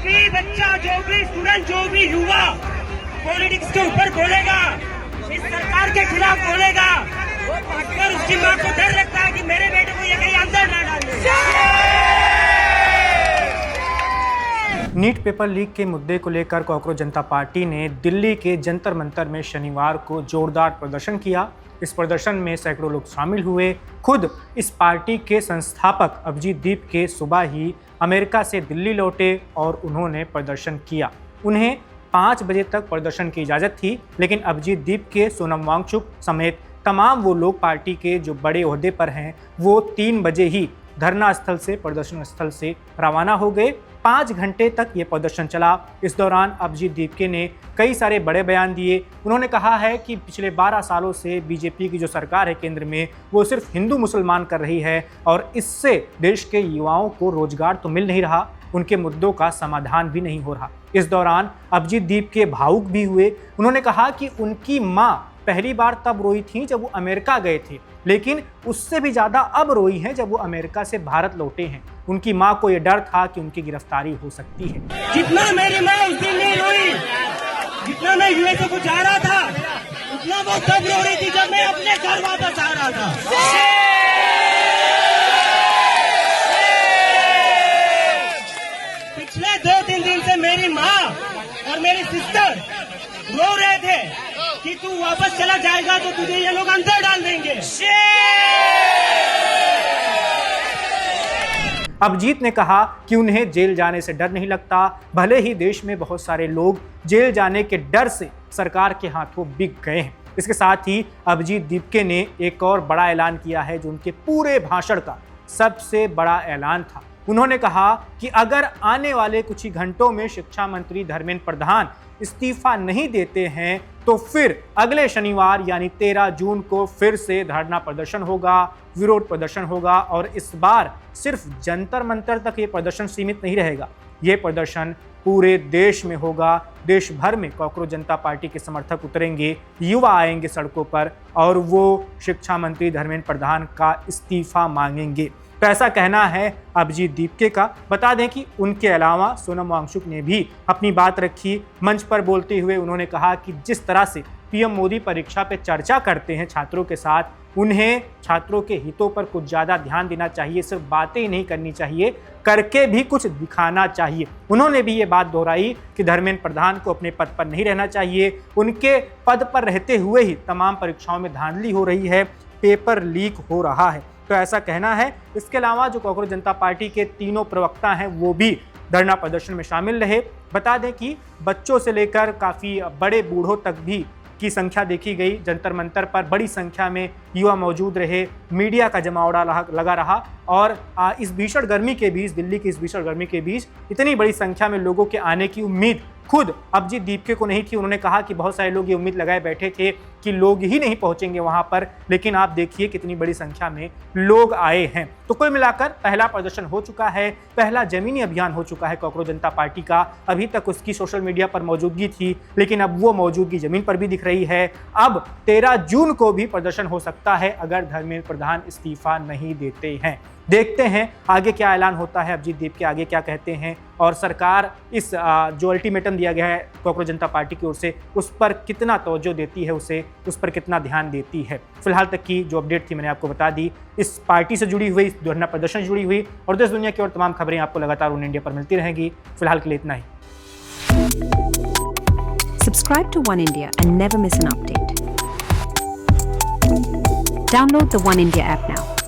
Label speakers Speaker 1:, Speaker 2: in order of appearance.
Speaker 1: भी बच्चा, जो भी स्टूडेंट, जो भी युवा पॉलिटिक्स के ऊपर बोलेगा, इस सरकार के खिलाफ बोलेगा, अगर उसकी माँ को डर लगता है कि मेरे बेटे को ये कहीं अंदर ना डाले।
Speaker 2: नीट पेपर लीक के मुद्दे को लेकर कॉकरोच जनता पार्टी ने दिल्ली के जंतर मंतर में शनिवार को जोरदार प्रदर्शन किया। इस प्रदर्शन में सैकड़ों लोग शामिल हुए। खुद इस पार्टी के संस्थापक अभिजीत दीप के सुबह ही अमेरिका से दिल्ली लौटे और उन्होंने प्रदर्शन किया। उन्हें 5 बजे तक प्रदर्शन की इजाज़त थी, लेकिन अभिजीत दीप के सोनम वांगचुक समेत तमाम वो लोग पार्टी के जो बड़े ओहदे पर हैं वो 3 बजे ही धरना स्थल से, प्रदर्शन स्थल से रवाना हो गए। 5 घंटे तक ये प्रदर्शन चला। इस दौरान अभिजीत दीपके ने कई सारे बड़े बयान दिए। उन्होंने कहा है कि पिछले 12 सालों से बीजेपी की जो सरकार है केंद्र में, वो सिर्फ हिंदू मुसलमान कर रही है और इससे देश के युवाओं को रोजगार तो मिल नहीं रहा, उनके मुद्दों का समाधान भी नहीं हो रहा। इस दौरान अभिजीत दीपके भावुक भी हुए। उन्होंने कहा कि उनकी माँ पहली बार तब रोई थी जब वो अमेरिका गए थे, लेकिन उससे भी ज़्यादा अब रोई हैं जब वो अमेरिका से भारत लौटे हैं। उनकी माँ को ये डर था कि उनकी गिरफ्तारी हो सकती है।
Speaker 1: जितना मेरी माँ उस दिन नहीं रोई, जितना मैं यूएसए को जा रहा था, उतना वो तब रो रही थी जब मैं अपने घर वापस आ रहा था। पिछले 2-3 दिन से मेरी माँ और मेरी सिस्टर रो रहे थे कि तू वापस चला जाएगा तो तुझे ये लोग अंदर डाल देंगे।
Speaker 2: अभिजीत ने कहा कि उन्हें जेल जाने से डर नहीं लगता, भले ही देश में बहुत सारे लोग जेल जाने के डर से सरकार के हाथों बिक गए हैं। इसके साथ ही अभिजीत दीपके ने एक और बड़ा ऐलान किया है जो उनके पूरे भाषण का सबसे बड़ा ऐलान था। उन्होंने कहा कि अगर आने वाले कुछ ही घंटों में शिक्षा मंत्री धर्मेंद्र प्रधान इस्तीफा नहीं देते हैं तो फिर अगले शनिवार यानी 13 जून को फिर से धरना प्रदर्शन होगा, विरोध प्रदर्शन होगा और इस बार सिर्फ जंतर मंतर तक ये प्रदर्शन सीमित नहीं रहेगा। ये प्रदर्शन पूरे देश में होगा। देश भर में कॉकरोच जनता पार्टी के समर्थक उतरेंगे, युवा आएंगे सड़कों पर और वो शिक्षा मंत्री धर्मेंद्र प्रधान का इस्तीफा मांगेंगे। तो ऐसा कहना है अभिजीत दीपके का। बता दें कि उनके अलावा सोनम वांगचुक ने भी अपनी बात रखी। मंच पर बोलते हुए उन्होंने कहा कि जिस तरह से पीएम मोदी परीक्षा पे चर्चा करते हैं छात्रों के साथ, उन्हें छात्रों के हितों पर कुछ ज़्यादा ध्यान देना चाहिए, सिर्फ बातें ही नहीं करनी चाहिए, करके भी कुछ दिखाना चाहिए। उन्होंने भी ये बात दोहराई कि धर्मेंद्र प्रधान को अपने पद पर नहीं रहना चाहिए, उनके पद पर रहते हुए ही तमाम परीक्षाओं में धांधली हो रही है, पेपर लीक हो रहा है। तो ऐसा कहना है। इसके अलावा जो कॉकरोच जनता पार्टी के तीनों प्रवक्ता हैं वो भी धरना प्रदर्शन में शामिल रहे। बता दें कि बच्चों से लेकर काफ़ी बड़े बूढ़ों तक भी की संख्या देखी गई। जंतर मंतर पर बड़ी संख्या में युवा मौजूद रहे, मीडिया का जमावड़ा लगा रहा और इस भीषण गर्मी के बीच, दिल्ली की इस भीषण गर्मी के बीच इतनी बड़ी संख्या में लोगों के आने की उम्मीद खुद अभिजीत दीपके को नहीं थी। उन्होंने कहा कि बहुत सारे लोग ये उम्मीद लगाए बैठे थे कि लोग ही नहीं पहुंचेंगे वहां पर, लेकिन आप देखिए कितनी बड़ी संख्या में लोग आए हैं। तो कुल मिलाकर पहला प्रदर्शन हो चुका है, पहला जमीनी अभियान हो चुका है कॉकरोच जनता पार्टी का। अभी तक उसकी सोशल मीडिया पर मौजूदगी थी, लेकिन अब वो मौजूदगी जमीन पर भी दिख रही है। अब 13 जून को भी प्रदर्शन हो सकता है अगर धर्मेंद्र प्रधान इस्तीफा नहीं देते हैं। देखते हैं आगे क्या ऐलान होता है, अभिजीत दीपके आगे क्या कहते हैं और सरकार इस जो अल्टीमेटम दिया गया है कॉकरोच जनता पार्टी की ओर से उस पर कितना तवज्जो देती है, उस पर कितना ध्यान देती है। फिलहाल तक की जो अपडेट थी मैंने आपको बता दी। इस पार्टी से जुड़ी हुई, इस धरना प्रदर्शन से जुड़ी हुई और देश दुनिया की और तमाम खबरें आपको लगातार वन इंडिया पर मिलती रहेंगी। फिलहाल के लिए इतना ही।
Speaker 3: Subscribe to One India and never miss an update. Download the One India app now.